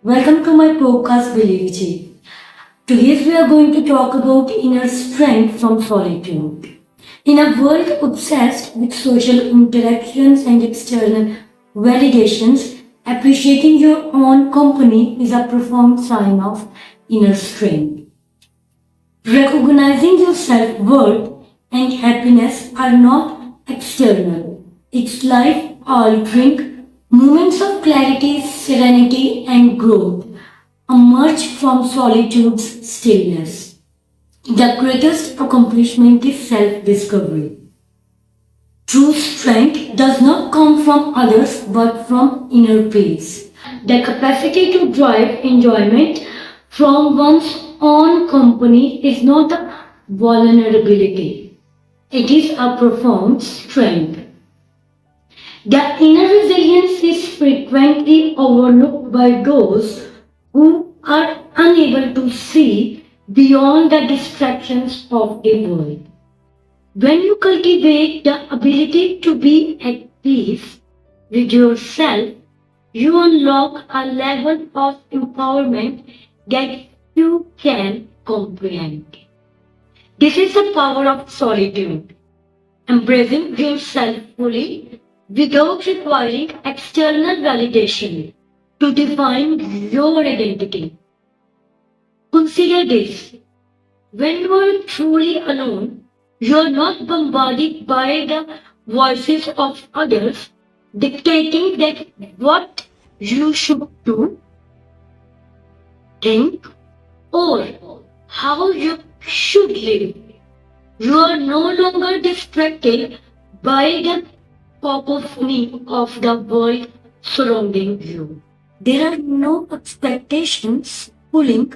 Welcome to my podcast, Believji. Today we are going to talk about inner strength from solitude. In a world obsessed with social interactions and external validations, appreciating your own company is a profound sign of inner strength. Recognizing your self worth and happiness are not external. It's life altering moments of clarity, serenity, and growth emerge from solitude's stillness. The greatest accomplishment is self discovery. True strength does not come from others but from inner peace. The capacity to drive enjoyment from one's own company is not a vulnerability, it is a profound strength. The inner resilience is frequently overlooked by those who are unable to see beyond the distractions of the world. When you cultivate the ability to be at peace with yourself, you unlock a level of empowerment that you can comprehend. This is the power of solitude, embracing yourself fully without requiring external validation to define your identity. Consider this: when you are truly alone, you are not bombarded by the voices of others dictating that what you should do, think, or how you should live. You are no longer distracted by the cacophony of the world surrounding you. There are no expectations pulling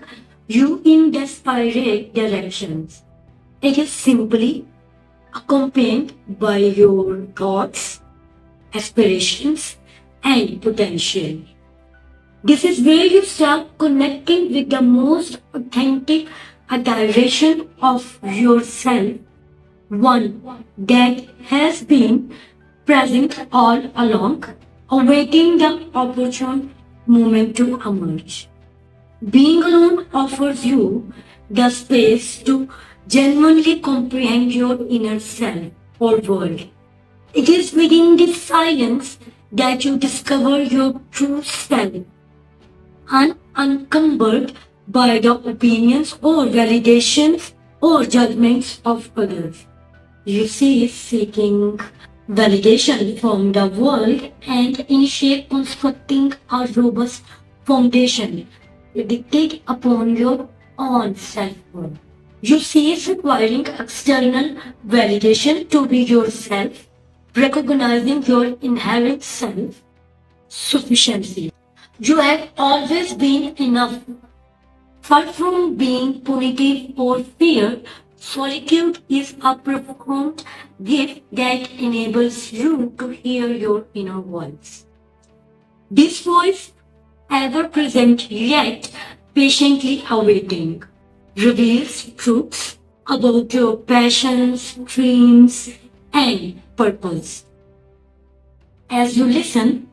you in disparate directions. It is simply accompanied by your thoughts, aspirations, and potential. This is where you start connecting with the most authentic adoration of yourself, one that has been present all along, awaiting the opportune moment to emerge. Being alone offers you the space to genuinely comprehend your inner self or world. It is within this silence that you discover your true self, unencumbered by the opinions or validations or judgments of others. You cease seeking validation from the world and initiate constructing a robust foundation dictate upon your own self-worth. You cease requiring external validation to be yourself, recognizing your inherent self sufficiency. You have always been enough. Far from being punitive or fear, solitude is a profound gift that enables you to hear your inner voice. This voice, ever present yet patiently awaiting, reveals truths about your passions, dreams, and purpose. As you listen,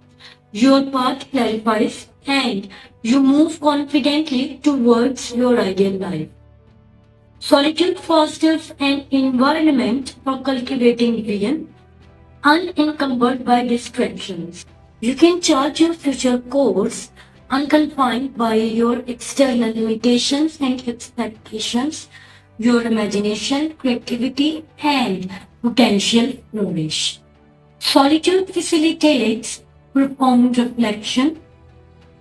your path clarifies and you move confidently towards your ideal life. Solitude fosters an environment for cultivating vision, unencumbered by distractions. You can chart your future course unconfined by your external limitations and expectations. Your imagination, creativity, and potential flourish. Solitude facilitates profound reflection,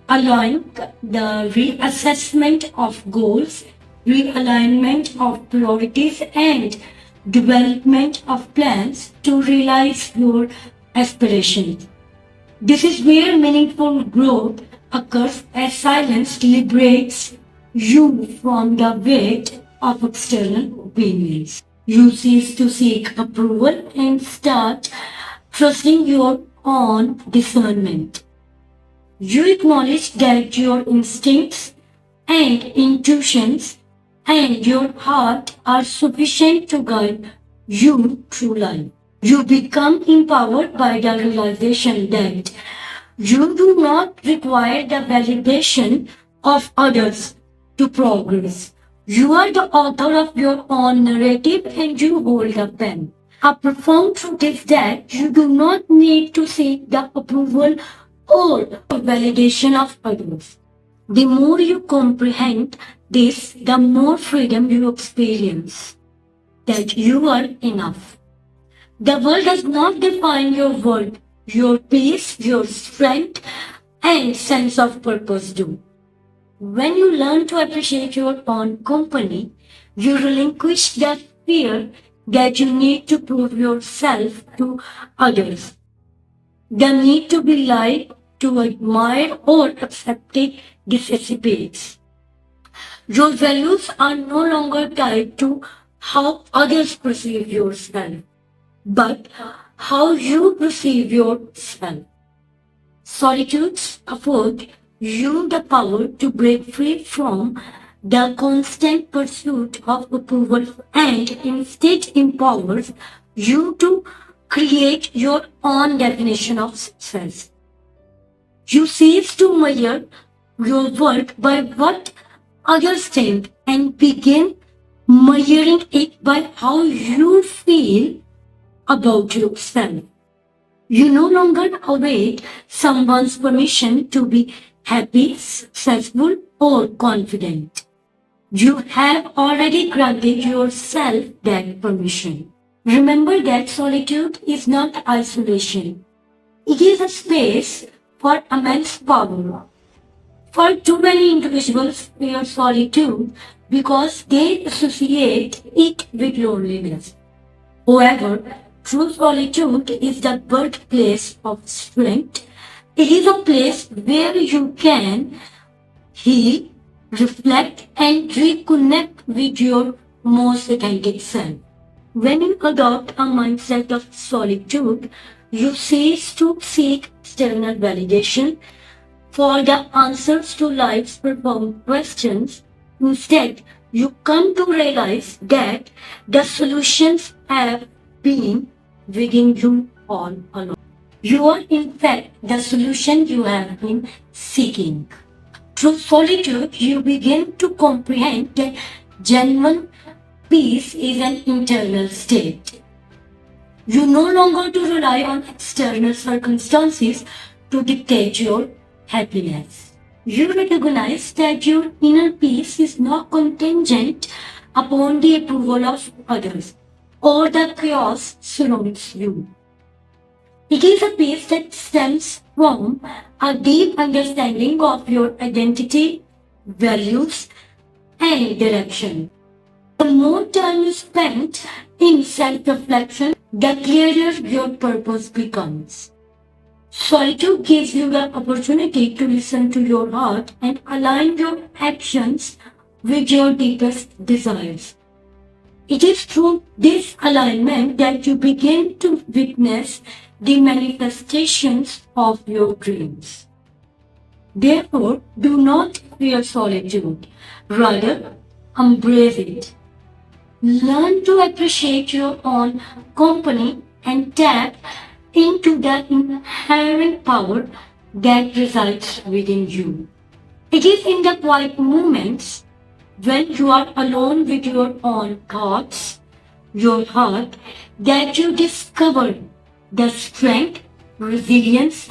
allowing the reassessment of goals, realignment of priorities, and development of plans to realize your aspirations. This is where meaningful growth occurs as silence liberates you from the weight of external opinions. You cease to seek approval and start trusting your own discernment. You acknowledge that your instincts and intuitions and your heart are sufficient to guide you through life. You become empowered by the realization that You do not require the validation of others to progress. You are the author of your own narrative and you hold the pen. A profound truth is that you do not need to seek the approval or validation of others. The more you comprehend this, the more freedom you experience. That you are enough. The world does not define your worth. Your peace, your strength, and sense of purpose do. When you learn to appreciate your own company, you relinquish that fear that you need to prove yourself to others. The need to be liked, to admire, or accepted dissipates. Your values are no longer tied to how others perceive yourself, but how you perceive yourself. Solitudes afford you the power to break free from the constant pursuit of approval and instead empowers you to create your own definition of success. You cease to measure your work by what others think and begin measuring it by how you feel about yourself. You no longer await someone's permission to be happy, successful, or confident. You have already granted yourself that permission. Remember that solitude is not isolation. It is a space for immense power. For too many individuals fear solitude because they associate it with loneliness. However, true solitude is the birthplace of strength. It is a place where you can heal, reflect, and reconnect with your most authentic self. When you adopt a mindset of solitude, you cease to seek external validation for the answers to life's profound questions. Instead, you come to realize that the solutions have been within you all along. You are in fact the solution you have been seeking. Through solitude, you begin to comprehend that genuine peace is an internal state. You no longer to rely on external circumstances to dictate your happiness. You recognize that your inner peace is not contingent upon the approval of others or the chaos surrounds you. It is a peace that stems from a deep understanding of your identity, values, and direction. The more time you spend in self-reflection, the clearer your purpose becomes. Solitude gives you the opportunity to listen to your heart and align your actions with your deepest desires. It is through this alignment that you begin to witness the manifestations of your dreams. Therefore, do not fear solitude. Rather, embrace it. Learn to appreciate your own company and tap into the inherent power that resides within you. It is in the quiet moments when you are alone with your own thoughts, your heart, that you discover the strength, resilience,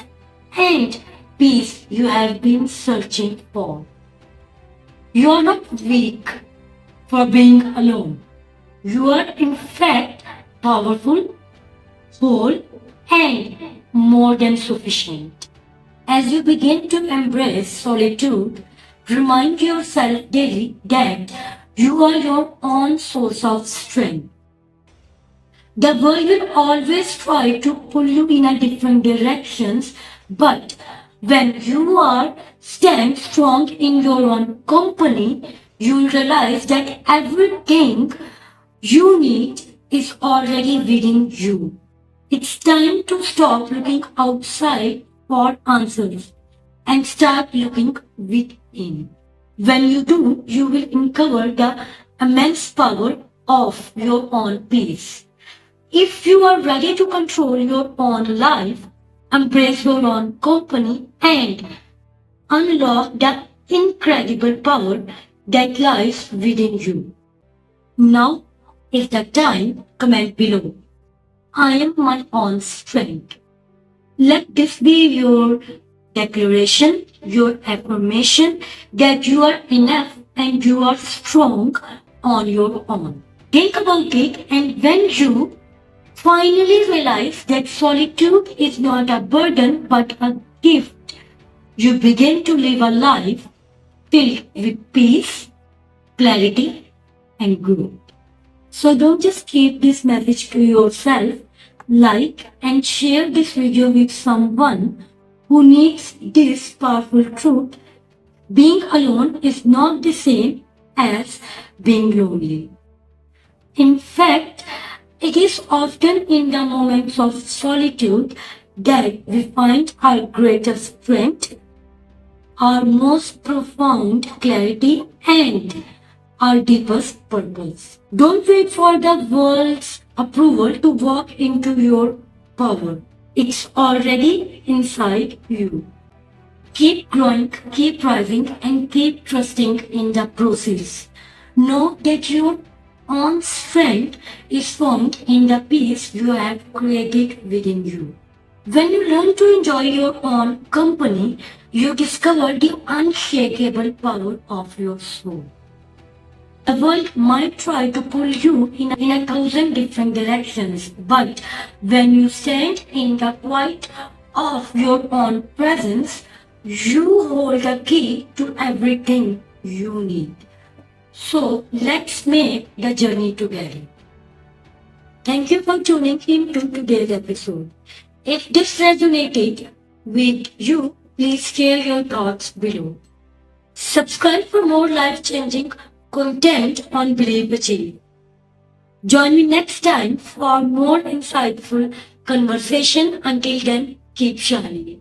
and peace you have been searching for. You are not weak for being alone. You are in fact powerful, whole, and more than sufficient. As you begin to embrace solitude, remind yourself daily that you are your own source of strength. The world will always try to pull you in a different directions, but when you are stand strong in your own company, you will realize that everything you need is already within you. It's time to stop looking outside for answers and start looking within. When you do, you will uncover the immense power of your own peace. If you are ready to control your own life, embrace your own company, and unlock the incredible power that lies within you. Now is the time. Comment below. I am my own strength. Let this be your declaration, your affirmation that you are enough and you are strong on your own. Think about it, and when you finally realize that solitude is not a burden but a gift, you begin to live a life filled with peace, clarity, and growth. So don't just keep this message to yourself. Like and share this video with someone who needs this powerful truth. Being alone is not the same as being lonely. In fact, it is often in the moments of solitude that we find our greatest strength, our most profound clarity, and our deepest purpose. Don't wait for the world's approval to walk into your power. It's already inside you. Keep growing, keep rising, and keep trusting in the process. Know that your own strength is found in the peace you have created within you. When you learn to enjoy your own company, you discover the unshakable power of your soul. The world might try to pull you in a thousand different directions, but when you stand in the quiet of your own presence, you hold the key to everything you need. So let's make the journey together. Thank you for tuning in to today's episode. If this resonated with you, please share your thoughts below. Subscribe for more life-changing content on Believe Achieve. Join me next time for more insightful conversation. Until then, keep shining.